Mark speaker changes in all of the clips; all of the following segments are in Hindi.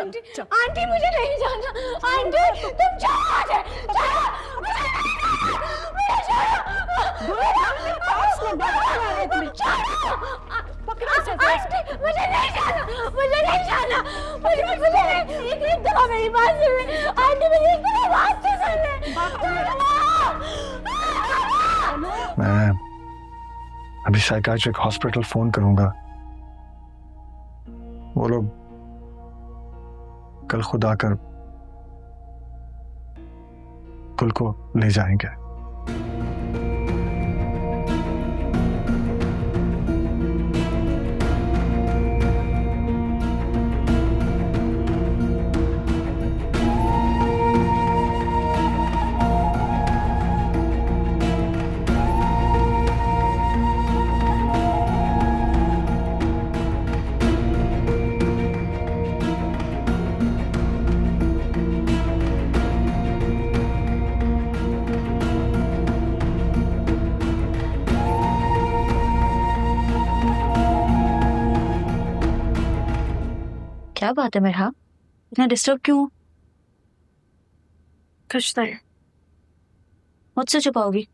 Speaker 1: आंटी आंटी मुझे नहीं जाना। आंटी तुम जाओ, मुझे नहीं जाना, मुझे नहीं जाना, मुझे एक दफा मेरी बात सुन ले आंटी, मेरी एक दफा बात तो सुन ले।
Speaker 2: मैं अभी साइकियाट्रिक हॉस्पिटल फोन करूंगा, वो लोग कल खुद आकर गुल को ले जाएंगे।
Speaker 3: क्या बात है मेरा, इतना डिस्टर्ब क्यों?
Speaker 1: कुछ नहीं।
Speaker 3: मुझसे छुपाओगी?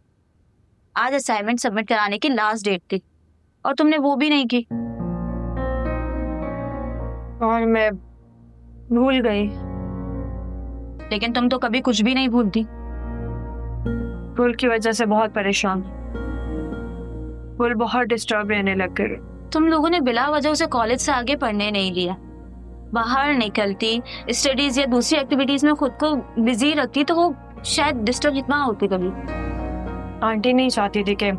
Speaker 3: आज असाइनमेंट सबमिट कराने की लास्ट डेट थी और तुमने वो भी नहीं की।
Speaker 1: और मैं भूल गई।
Speaker 3: लेकिन तुम तो कभी कुछ भी नहीं भूलती।
Speaker 1: भूल की वजह से बहुत परेशान, भूल बहुत डिस्टर्ब रहने लग गई।
Speaker 3: तुम लोगों ने बिला वजह उसे कॉलेज से आगे पढ़ने नहीं लिया। बाहर निकलती, स्टडीज या दूसरी एक्टिविटीज में खुद को बिजी रखती तो वो शायद डिस्टर्ब इतना होती कभी।
Speaker 1: आंटी नहीं चाहती थी कि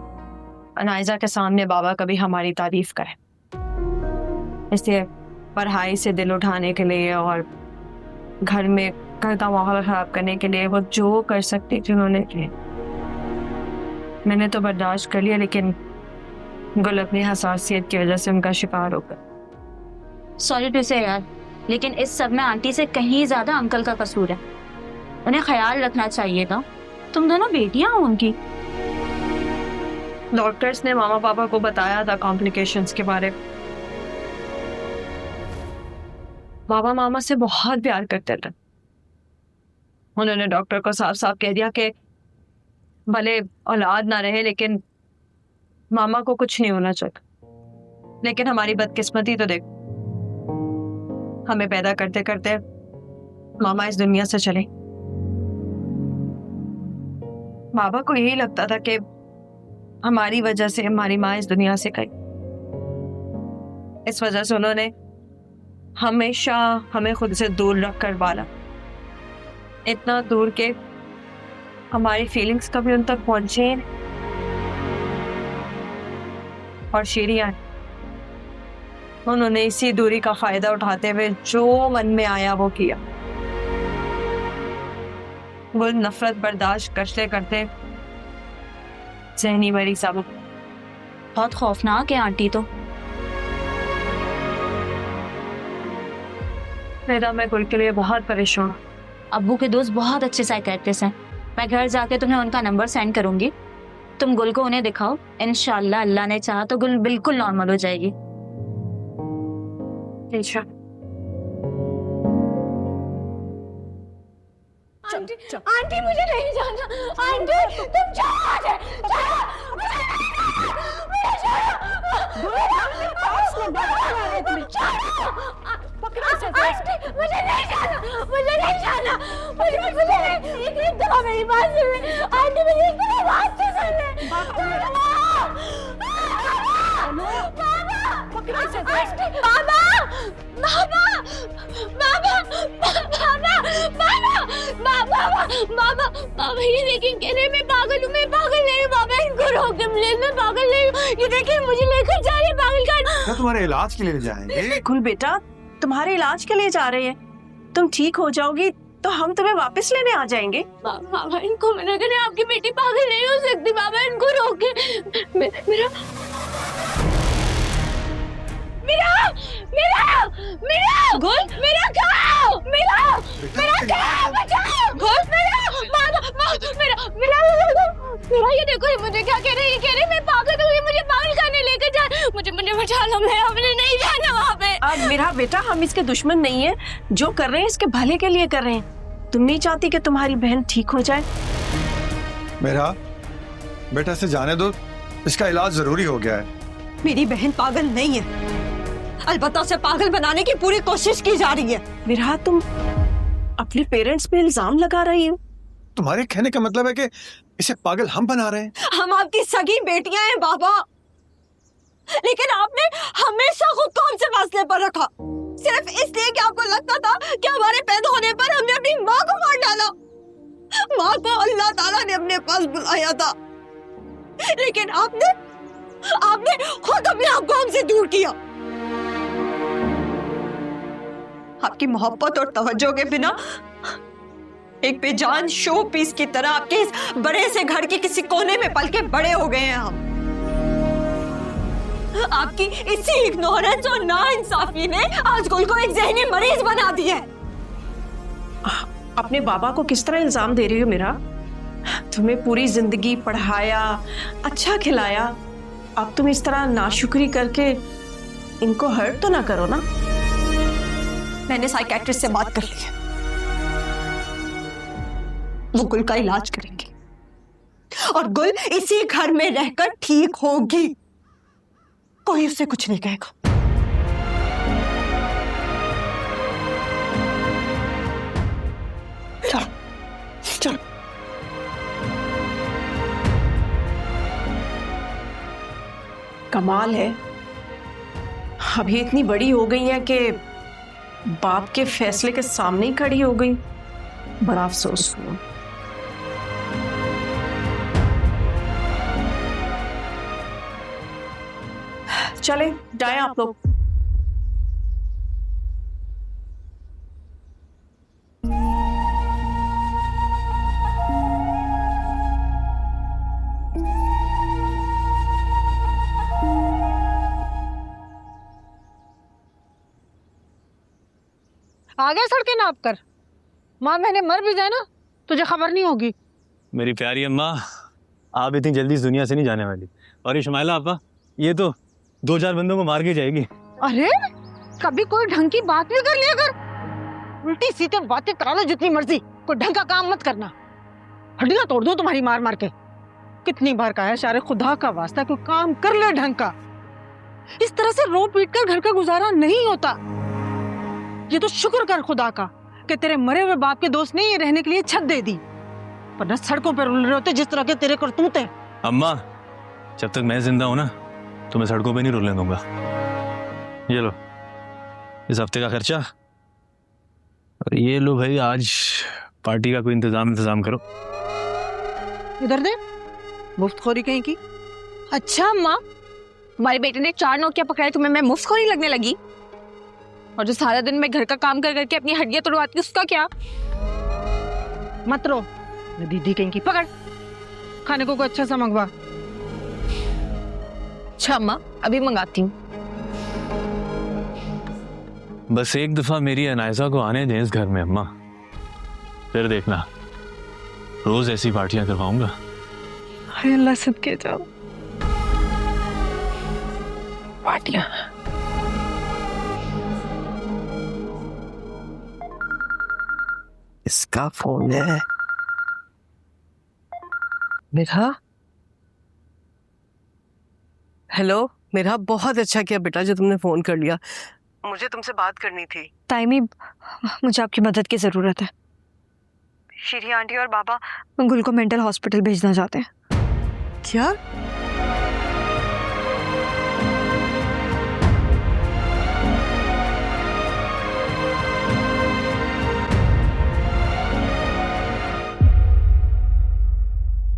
Speaker 1: अनाइजा के सामने बाबा कभी हमारी तारीफ करे, इसलिए पढ़ाई से दिल उठाने के लिए और घर में घर का माहौल खराब करने के लिए वो जो कर सकती थी उन्होंने किया। मैंने तो बर्दाश्त कर लिया, लेकिन गुल अपनी हसासियत की वजह से उनका शिकार हो गया।
Speaker 3: सॉरी टू से यार, लेकिन इस सब में आंटी से कहीं ज्यादा अंकल का कसूर है। उन्हें ख्याल रखना चाहिए था। तुम दोनों बेटियां हो उनकी।
Speaker 1: डॉक्टर्स ने मामा पापा को बताया था कॉम्प्लिकेशंस के बारे में। बाबा मामा से बहुत प्यार करते थे। उन्होंने डॉक्टर को साफ साफ कह दिया कि भले औलाद ना रहे लेकिन मामा को कुछ नहीं होना चाहिए। लेकिन हमारी बदकिस्मती तो देख, हमें पैदा करते करते मामा इस दुनिया से चले। बाबा को यही लगता था कि हमारी वजह से हमारी माँ इस दुनिया से गई। इस वजह से उन्होंने हमेशा हमें खुद से दूर रख कर पाला, इतना दूर के हमारी फीलिंग्स कभी उन तक पहुंचे ही नहीं। और शीरियां, उन्होंने इसी दूरी का फायदा उठाते हुए जो मन में आया वो किया। वो नफरत बर्दाश्त करते करते ज़हनी मरीज अब।
Speaker 3: बहुत खौफनाक है आंटी तो।
Speaker 1: मेरा मैं गुल के लिए बहुत परेशान हूँ।
Speaker 3: अब्बू के दोस्त बहुत अच्छे साइकियाट्रिस्ट हैं। मैं घर जाके तुम्हें उनका नंबर सेंड करूंगी। तुम गुल को उन्हें दिखाओ, इंशाल्लाह अल्लाह ने चाहा तो गुल बिल्कुल नॉर्मल हो जाएगी।
Speaker 1: अच्छा।
Speaker 4: आंटी मुझे नहीं जाना। आंटी तुम जाओ, मुझे नहीं जाना, मुझे नहीं जाना, मुझे एक दफा मेरी बात सुन ले आंटी, मेरी एक दफा बात तो सुन ले। बाबा ये देखिए, कह रहे मैं पागल हूँ, मैं पागल नहीं हूँ बाबा, इनको रोक दे, मैं पागल नहीं हूँ। ये देखिए मुझे लेकर जा रहे हैं पागल का।
Speaker 2: तुम्हारे इलाज के लिए ले जाएंगे।
Speaker 5: गुल बेटा, तुम्हारे इलाज के लिए जा रहे हैं। तुम ठीक हो जाओगी तो हम तुम्हें वापस लेने आ जाएंगे।
Speaker 4: बाबा इनको मना करें, आपकी बेटी पागल नहीं हो सकती बाबा, इनको रोके। मेरा गुल, मेरा गाँव, मेरा गाँव बचाओ, गुल मेरा ये देखो, ये मुझे क्या कह रही है, कह रही मैं पागल हूँ, ये मुझे पागल खाने लेकर जा, मुझे बचा लो, मैं हमने नहीं जाना वहाँ पे।
Speaker 5: अब मेरा बेटा, हम इसके दुश्मन नहीं है। जो कर रहे हैं इसके भले के लिए कर रहे हैं। तुम नहीं चाहती कि तुम्हारी बहन ठीक हो जाए?
Speaker 2: मेरा बेटा से जाने दो, इसका इलाज जरूरी हो गया है।
Speaker 6: मेरी बहन पागल नहीं है, अलबत्ता उसे पागल बनाने की पूरी कोशिश की जा रही है।
Speaker 5: मेरा, तुम अपने पेरेंट्स पे इल्जाम लगा रही हो।
Speaker 2: तुम्हारे कहने का मतलब है कि इसे पागल हम बना रहे हैं?
Speaker 6: हम आपकी सगी बेटियां हैं बाबा, लेकिन आपने हमेशा खुद को हमसे फासले पर रखा, सिर्फ इसलिए कि आपको लगता था कि हमारे पैदा होने पर हमने अपनी माँ को मार डाला। माँ को अल्लाह ताला ने अपने पास बुलाया था, लेकिन आपने खुद अपने आप को हमसे दूर किया। आपकी मोहब्बत और तवज्जो के बिना एक बेजान शो पीस की तरह आपके इस बड़े से घर के किसी कोने में पल के बड़े हो गए हैं हम। आपकी इसी इग्नोरेंस और नाइंसाफी ने आज गुल को एक ज़हनी मरीज बना दिया है।
Speaker 5: अपने बाबा को किस तरह इल्जाम दे रही हो मेरा? तुम्हें पूरी जिंदगी पढ़ाया, अच्छा खिलाया, अब तुम इस तरह नाशुक्री करके इनको हर्ट तो ना करो ना।
Speaker 6: मैंने साइकेट्रिस्ट से बात कर ली है, वो गुल का इलाज करेंगे और गुल इसी घर में रहकर ठीक होगी। कोई उससे कुछ नहीं कहेगा। चलो चलो।
Speaker 5: कमाल है, अभी इतनी बड़ी हो गई है कि बाप के फैसले के सामने ही खड़ी हो गई। बड़ा अफसोस हुआ। चले जाए आप लोग।
Speaker 7: आगे सड़कें नाप कर, माँ बहने मर भी जाए ना तुझे खबर नहीं होगी।
Speaker 8: मेरी प्यारी अम्मा, आप इतनी जल्दी इस दुनिया से नहीं जाने वाली। और ये शुमाइला आपा, ये तो 2-4 बंदों को मार के जाएगी।
Speaker 7: अरे कभी कोई ढंग की बात भी कर लिया कर, उल्टी सीधे बातें करा लो जितनी मर्जी, कोई ढंग का काम मत करना। हड्डियां तोड़ दो तुम्हारी मार मार के। कितनी बार कहा है शारे खुदा का वास्ता कोई काम कर ले ढंग का। इस तरह से रो पीट कर घर का गुजारा नहीं होता। ये तो शुक्र कर खुदा का कि तेरे मरे हुए बाप के दोस्त ने ये रहने के लिए छत दे दी, वरना सड़कों पर रुल रहे होते जिस तरह के तेरे करतूत हैं।
Speaker 8: अम्मा, जब तक मैं जिंदा हूं ना, तो मैं सड़कों पे नहीं रुलने दूंगा। ये लो इस हफ्ते का खर्चा, और ये लो भाई आज पार्टी का कोई इंतजाम करो।
Speaker 7: इधर दे, मुफ्तखोरी कहीं की।
Speaker 9: अच्छा अम्मा, हमारे बेटे ने 4 नौकिया पकड़ाई, तुम्हें मैं मुफ्तखोरी लगने लगी? और जो सारा दिन मैं घर का काम कर करके अपनी हड्डियां तोड़वाती उसका क्या?
Speaker 7: मत रो, मैं दीदी कहीं की। पकड़, खाने को अच्छा सा मंगवा।
Speaker 9: अच्छा अम्मा, अभी मंगाती हूँ।
Speaker 8: बस एक दफा मेरी अनायसा को आने दें इस घर में अम्मा, फिर देखना रोज ऐसी पार्टियां करवाऊंगा।
Speaker 5: हाय अल्लाह, सदके जाओ। पार्टियां।
Speaker 10: इसका फोन है। मेरा हेलो, मेरा बहुत अच्छा किया बेटा जो तुमने फोन कर लिया, मुझे तुमसे बात करनी थी।
Speaker 1: ताइमी, मुझे आपकी मदद की जरूरत है। शीरी आंटी और बाबा गुल को मेंटल हॉस्पिटल भेजना चाहते हैं।
Speaker 10: क्या?